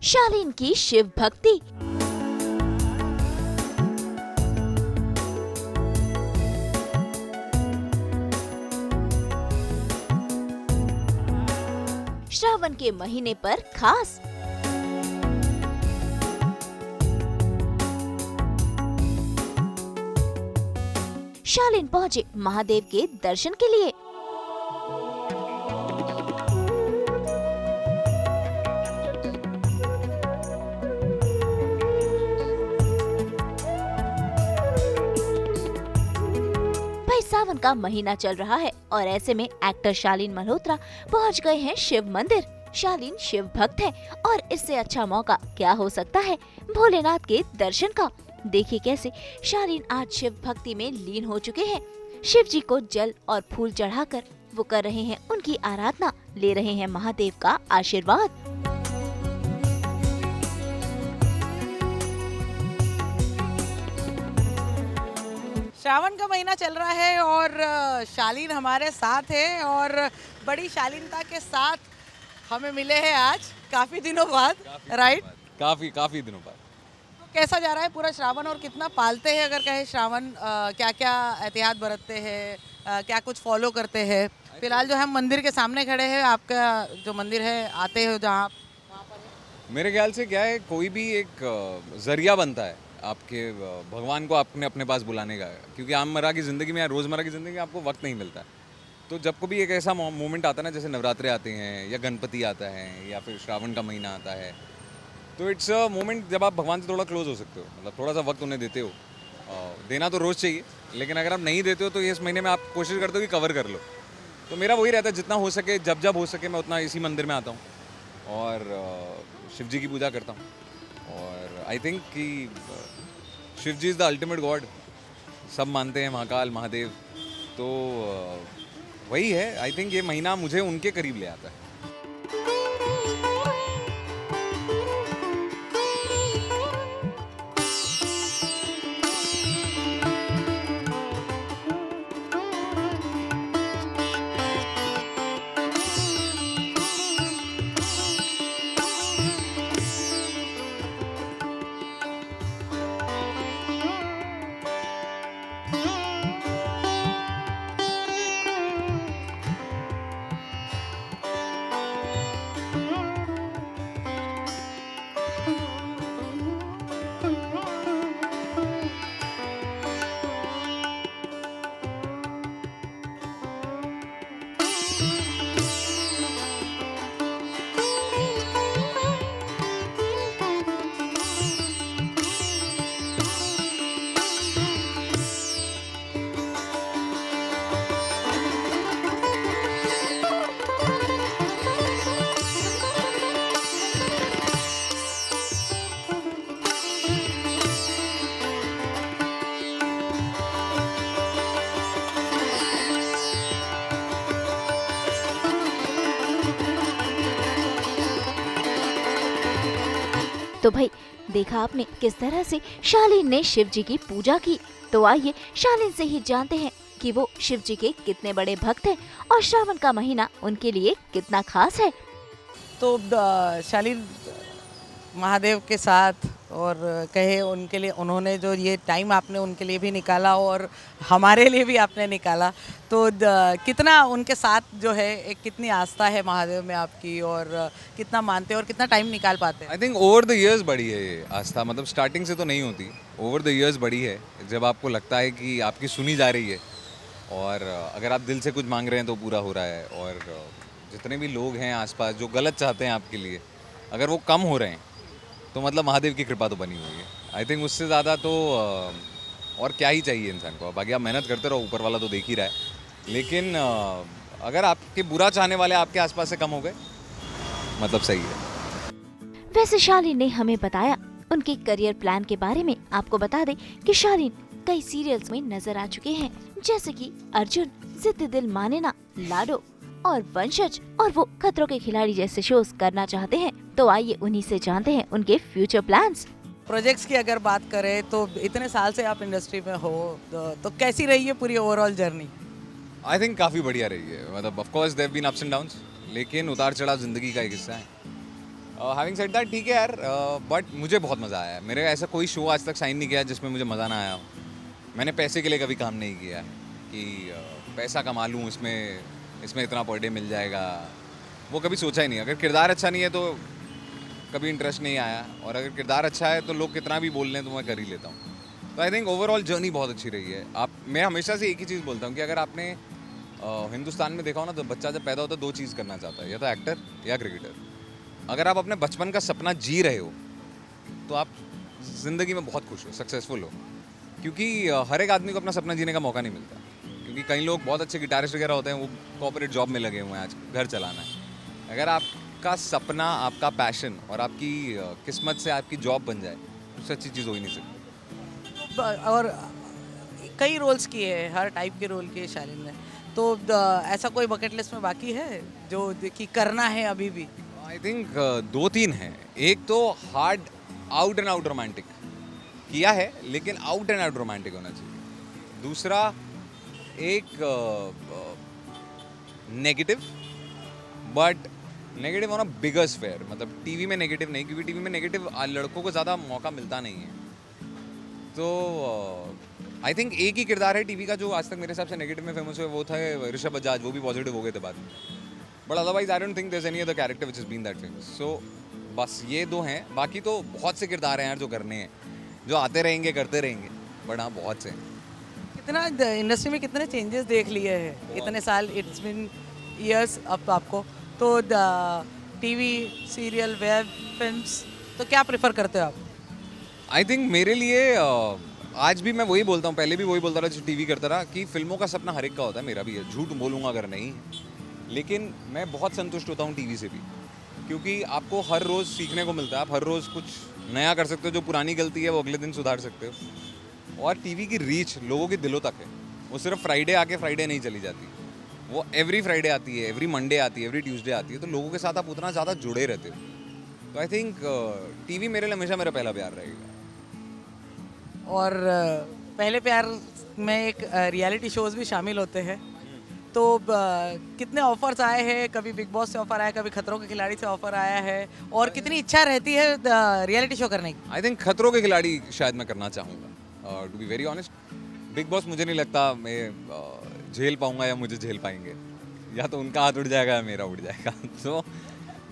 शालीन की शिव भक्ति। श्रावण के महीने पर खास शालीन पहुंचे महादेव के दर्शन के लिए। भाई सावन का महीना चल रहा है और ऐसे में एक्टर शालीन मल्होत्रा पहुंच गए हैं शिव मंदिर। शालीन शिव भक्त है और इससे अच्छा मौका क्या हो सकता है भोलेनाथ के दर्शन का। देखिए कैसे शालीन आज शिव भक्ति में लीन हो चुके हैं। शिव जी को जल और फूल चढ़ाकर वो कर रहे हैं उनकी आराधना, ले रहे हैं महादेव का आशीर्वाद। श्रावण का महीना चल रहा है और शालीन हमारे साथ है और बड़ी शालीनता के साथ हमें मिले हैं आज काफी दिनों बाद, राइट? काफी दिनों बाद। तो कैसा जा रहा है पूरा श्रावण और कितना पालते हैं अगर कहे श्रावण, क्या क्या एहतियात बरतते हैं, क्या कुछ फॉलो करते हैं? फिलहाल जो हम मंदिर के सामने खड़े हैं, आपका जो मंदिर है आते हो जहाँ मेरे ख्याल से क्या है, कोई भी एक जरिया बनता है आपके भगवान को आपने अपने पास बुलाने का, क्योंकि आममर्रा की ज़िंदगी में या रोज़मर्रा की ज़िंदगी में आपको वक्त नहीं मिलता। तो जब को भी एक ऐसा मोमेंट आता है ना, जैसे नवरात्रे आते हैं या गणपति आता है या फिर श्रावण का महीना आता है, तो इट्स अ मोमेंट जब आप भगवान से थोड़ा क्लोज हो सकते हो, मतलब थोड़ा सा वक्त उन्हें देते हो। देना तो रोज़ चाहिए, लेकिन अगर आप नहीं देते हो तो इस महीने में आप कोशिश करते हो कि कवर कर लो। तो मेरा वही रहता है, जितना हो सके जब हो सके मैं उतना इसी मंदिर में आता हूँ और शिव जी की पूजा करता हूँ। और आई थिंक कि शिव जी इज़ द अल्टीमेट गॉड, सब मानते हैं महाकाल महादेव, तो वही है। आई थिंक ये महीना मुझे उनके करीब ले आता है। तो भाई देखा आपने किस तरह से शालीन ने शिव जी की पूजा की। तो आइए शालीन से ही जानते हैं कि वो शिव जी के कितने बड़े भक्त हैं और श्रावण का महीना उनके लिए कितना खास है। तो शालीन महादेव के साथ और कहे उनके लिए, उन्होंने जो ये टाइम आपने उनके लिए भी निकाला और हमारे लिए भी आपने निकाला, तो कितना उनके साथ जो है एक कितनी आस्था है महादेव में आपकी और कितना मानते हैं और कितना टाइम निकाल पाते हैं? I think over the years बढ़ी है ये आस्था, मतलब स्टार्टिंग से तो नहीं होती, ओवर द ईयर्स बढ़ी है। जब आपको लगता है कि आपकी सुनी जा रही है और अगर आप दिल से कुछ मांग रहे हैं तो पूरा हो रहा है, और जितने भी लोग हैं आसपास जो गलत चाहते हैं आपके लिए, अगर वो कम हो रहे हैं तो मतलब महादेव की कृपा तो बनी हुई है। आई थिंक उससे ज़्यादा तो और क्या ही चाहिए इंसान को। बाकी आप मेहनत करते रहो, ऊपर वाला तो देख ही रहा है। लेकिन अगर आपके बुरा चाहने वाले आपके आसपास से कम हो गए, मतलब सही है। वैसे शालीन ने हमें बताया उनके करियर प्लान के बारे में। आपको बता दें कि शालीन कई सीरियल्स में नजर आ चुके हैं, जैसे कि अर्जुन, जिद दिल माने ना, लाडो और वंशज, और वो खतरों के खिलाड़ी जैसे शोज करना चाहते हैं। तो आइए उन्हीं से जानते हैं उनके फ्यूचर प्लान्स। प्रोजेक्ट्स की अगर बात करें तो इतने साल से आप इंडस्ट्री में हो, तो कैसी रही है पूरी ओवरऑल जर्नी? आई थिंक काफ़ी बढ़िया रही है। मतलब of course there been ups and downs, लेकिन उतार चढ़ाव ज़िंदगी का एक हिस्सा है। हैविंग सेड दैट ठीक है यार, बट मुझे बहुत मज़ा आया। मेरे ऐसा कोई शो आज तक साइन नहीं किया जिसमें मुझे मज़ा ना आया हो। मैंने पैसे के लिए कभी काम नहीं किया कि पैसा कमा लूँ इसमें इतना पर डे मिल जाएगा, वो कभी सोचा ही नहीं। अगर किरदार अच्छा नहीं है तो कभी इंटरेस्ट नहीं आया, और अगर किरदार अच्छा है तो लोग कितना भी बोल लें तो मैं कर ही लेता हूँ। तो आई थिंक ओवरऑल जर्नी बहुत अच्छी रही है। मैं हमेशा से एक ही चीज़ बोलता हूँ कि अगर आपने हिंदुस्तान में देखा हो ना, तो बच्चा जब पैदा होता है 2 चीज़ करना चाहता है, या तो एक्टर या क्रिकेटर। अगर आप अपने बचपन का सपना जी रहे हो तो आप ज़िंदगी में बहुत खुश हो, सक्सेसफुल हो, क्योंकि हर एक आदमी को अपना सपना जीने का मौका नहीं मिलता। क्योंकि कई लोग बहुत अच्छे गिटारिस्ट वगैरह होते हैं, वो कॉर्पोरेट जॉब में लगे हुए हैं, आज घर चलाना है। अगर आपका सपना, आपका पैशन और आपकी किस्मत से आपकी जॉब बन जाए, उससे अच्छी चीज़ हो ही नहीं सकती। और कई रोल्स किए हैं, हर टाइप के रोल किए शालीन ने, तो ऐसा कोई बकेट लिस्ट में बाकी है जो कि करना है अभी भी? आई थिंक 2-3 हैं। एक तो hard out and out romantic किया है, लेकिन आउट एंड आउट रोमांटिक होना चाहिए। दूसरा एक negative, but negative on a bigger sphere, मतलब टीवी में नेगेटिव नहीं, क्योंकि टीवी में नेगेटिव लड़कों को ज़्यादा मौका मिलता नहीं है। तो आई थिंक एक ही किरदार है टीवी का जो आज तक मेरे हिसाब से नेगेटिव में फेमस हुआ, वो था ऋषभ बजाज, वो भी पॉजिटिव हो गए थे बाद में। But otherwise I don't think there is any other character which has been that famous. So बस ये 2 हैं, बाकी तो बहुत से किरदार हैं यार जो करने हैं, जो आते रहेंगे, करते रहेंगे, बट हाँ बहुत से हैं। कितना इंडस्ट्री में कितने चेंजेस देख लिए हैं इतने साल, इट्स बिन इयर्स अब आपको, तो टीवी, सीरियल, वेब, फिल्म्स, तो क्या प्रेफर करते हो आप? आई थिंक मेरे लिए आज भी मैं वही बोलता हूँ, पहले भी वही बोलता रहा जो टीवी करता रहा, कि फिल्मों का सपना हर एक का होता है, मेरा भी है, झूठ बोलूँगा अगर नहीं। लेकिन मैं बहुत संतुष्ट होता हूँ टीवी से भी, क्योंकि आपको हर रोज़ सीखने को मिलता है। आप हर रोज़ कुछ नया कर सकते हो, जो पुरानी गलती है वो अगले दिन सुधार सकते हो। और टीवी की रीच लोगों के दिलों तक है, वो सिर्फ फ्राइडे आके फ्राइडे नहीं चली जाती, वो एवरी फ्राइडे आती है, एवरी मंडे आती है, एवरी ट्यूसडे आती है, तो लोगों के साथ आप उतना ज़्यादा जुड़े रहते हो। तो आई थिंक टीवी मेरे लिए हमेशा मेरा पहला प्यार रहेगा। और पहले प्यार में एक रियलिटी शोज भी शामिल होते हैं, तो कितने ऑफर्स आए हैं? कभी बिग बॉस से ऑफर आया, कभी खतरों के खिलाड़ी से ऑफर आया है, और कितनी इच्छा रहती है रियलिटी शो करने की? आई थिंक खतरों के खिलाड़ी शायद मैं करना चाहूँगा, to be very honest. Bigg Boss मुझे नहीं लगता मैं झेल पाऊँगा, या मुझे झेल पाएंगे, या तो उनका हाथ उड़ जाएगा या मेरा उड़ जाएगा। तो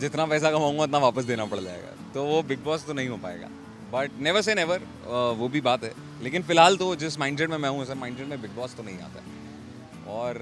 जितना पैसा कमाऊँगा उतना वापस देना पड़ जाएगा, तो वो बिग बॉस तो नहीं हो पाएगा। बट नेवर से नेवर, वो भी बात है। लेकिन फिलहाल तो जिस माइंडसेट में मैं हूँ, उस माइंडसेट में बिग बॉस तो नहीं आता है। और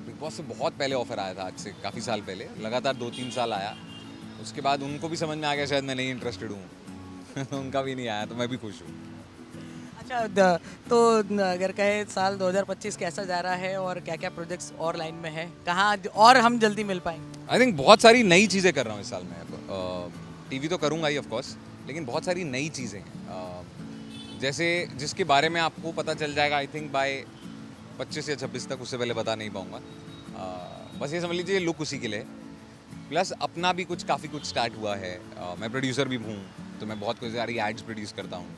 बिग बॉस से बहुत पहले ऑफर आया था, आज से काफ़ी साल पहले, लगातार 2-3 साल आया। उसके बाद उनको भी समझ में आ गया शायद मैं नहीं इंटरेस्टेड हूँ। उनका भी नहीं आया, तो मैं भी खुश हूँ। अच्छा, तो अगर कहे साल 2025 कैसा जा रहा है, और क्या क्या प्रोजेक्ट्स और लाइन में है, कहाँ और हम जल्दी मिल पाएंगे? आई थिंक बहुत सारी नई चीज़ें कर रहा हूँ इस साल में। टीवी तो करूँगा ही ऑफकोर्स, लेकिन बहुत सारी नई चीज़ें हैं, जैसे जिसके बारे में आपको पता चल जाएगा आई थिंक बाय 25 या 26 तक, उससे पहले बता नहीं पाऊँगा। बस ये समझ लीजिए लुक उसी के लिए, प्लस अपना भी काफ़ी कुछ स्टार्ट हुआ है। मैं प्रोड्यूसर भी हूँ, तो मैं बहुत कुछ सारी एड्स प्रोड्यूस करता हूँ,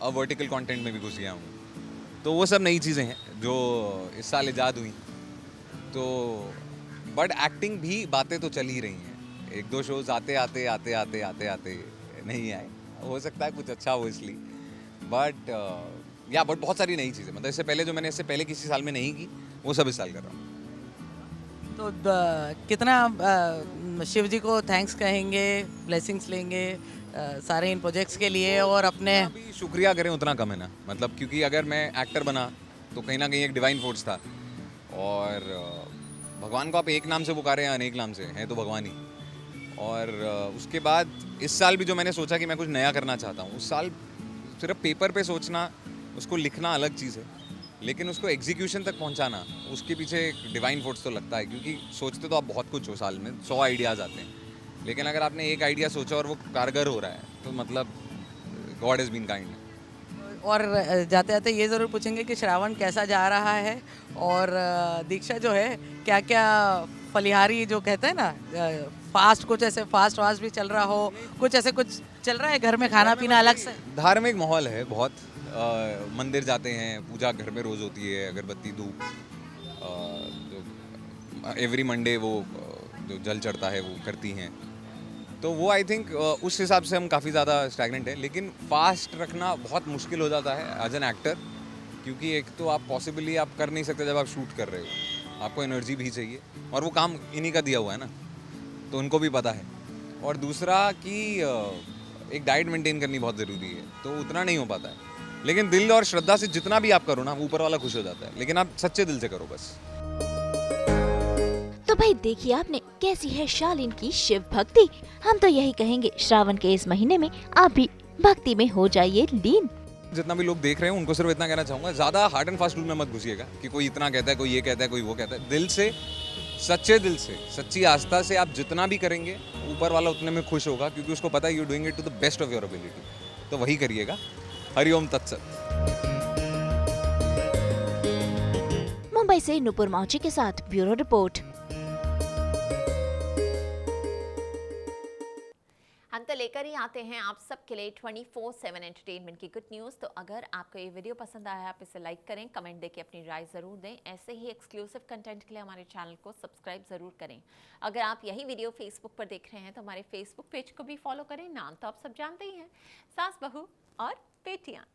अब वर्टिकल कंटेंट में भी घुस गया हूँ। तो वो सब नई चीज़ें हैं जो इस साल ईजाद हुई। तो बट एक्टिंग भी, बातें तो चल ही रही हैं। 1-2 शोज आते नहीं आए, हो सकता है कुछ अच्छा हो इसलिए, बट बट बहुत सारी नई चीज़ें, मतलब इससे पहले जो मैंने इससे पहले किसी साल में नहीं की, वो सब इस साल कर रहा हूँ। तो कितना शिव जी को थैंक्स कहेंगे, ब्लेसिंग्स लेंगे सारे इन प्रोजेक्ट्स के लिए, और अपने अभी शुक्रिया करें उतना कम है ना, मतलब क्योंकि अगर मैं एक्टर बना तो कहीं ना कहीं एक डिवाइन फोर्स था, और भगवान को आप एक नाम से पुकारे या अनेक नाम से, हैं तो भगवान ही। और उसके बाद इस साल भी जो मैंने सोचा कि मैं कुछ नया करना चाहता हूँ, उस साल सिर्फ पेपर पे सोचना, उसको लिखना अलग चीज़ है, लेकिन उसको एग्जीक्यूशन तक पहुँचाना, उसके पीछे एक डिवाइन फोर्स तो लगता है। क्योंकि सोचते तो आप बहुत कुछ हो, साल में 100 आइडियाज़ आते हैं, लेकिन अगर आपने एक आइडिया सोचा और वो कारगर हो रहा है, तो मतलब गॉड हैज़ बीन काइंड। और जाते जाते ये ज़रूर पूछेंगे कि श्रावण कैसा जा रहा है, और दीक्षा जो है क्या क्या फलिहारी जो कहते हैं ना, फास्ट, कुछ ऐसे फास्ट भी चल रहा हो, कुछ ऐसे कुछ चल रहा है घर में, खाना पीना अलग से? धार्मिक माहौल है बहुत, मंदिर जाते हैं, पूजा घर में रोज़ होती है, अगरबत्ती धूप, जो एवरी मंडे वो जो जल चढ़ता है वो करती हैं। तो वो आई थिंक उस हिसाब से हम काफ़ी ज़्यादा स्टैगनेंट है, लेकिन फास्ट रखना बहुत मुश्किल हो जाता है एज एन एक्टर, क्योंकि एक तो आप पॉसिबली आप कर नहीं सकते जब आप शूट कर रहे हो, आपको एनर्जी भी चाहिए और वो काम इन्हीं का दिया हुआ है ना, तो उनको भी पता है। और दूसरा कि एक डाइट मेंटेन करनी बहुत ज़रूरी है, तो उतना नहीं हो पाता है। लेकिन दिल और श्रद्धा से जितना भी आप करो ना, वो ऊपर वाला खुश हो जाता है, लेकिन आप सच्चे दिल से करो बस। तो भाई देखिए आपने कैसी है शालीन की शिव भक्ति। हम तो यही कहेंगे श्रावण के इस महीने में आप भी भक्ति में हो जाइए लीन। जितना भी लोग देख रहे हैं उनको सिर्फ इतना कहना चाहूँगा, ज़्यादा हार्ड एंड फास्ट रूल में मत घुसिएगा कि कोई इतना कहता है, कोई ये कहता है, कोई वो कहता है। दिल से, सच्चे दिल से, सच्ची आस्था से आप जितना भी करेंगे, ऊपर वाला उतने में खुश होगा, क्योंकि उसको पता है you doing it to the best of your ability. तो वही करिएगा। हरिओम तत्सत। मुंबई से नुपुर मौची के साथ ब्यूरो रिपोर्ट। हम तो लेकर ही आते हैं आप सबके लिए 24/7 एंटरटेनमेंट की गुड न्यूज़। तो अगर आपको ये वीडियो पसंद आया, आप इसे लाइक करें, कमेंट देके अपनी राय ज़रूर दें। ऐसे ही एक्सक्लूसिव कंटेंट के लिए हमारे चैनल को सब्सक्राइब ज़रूर करें। अगर आप यही वीडियो फेसबुक पर देख रहे हैं तो हमारे फेसबुक पेज को भी फॉलो करें। नाम तो आप सब जानते ही हैं, सास बहू और बेटियाँ।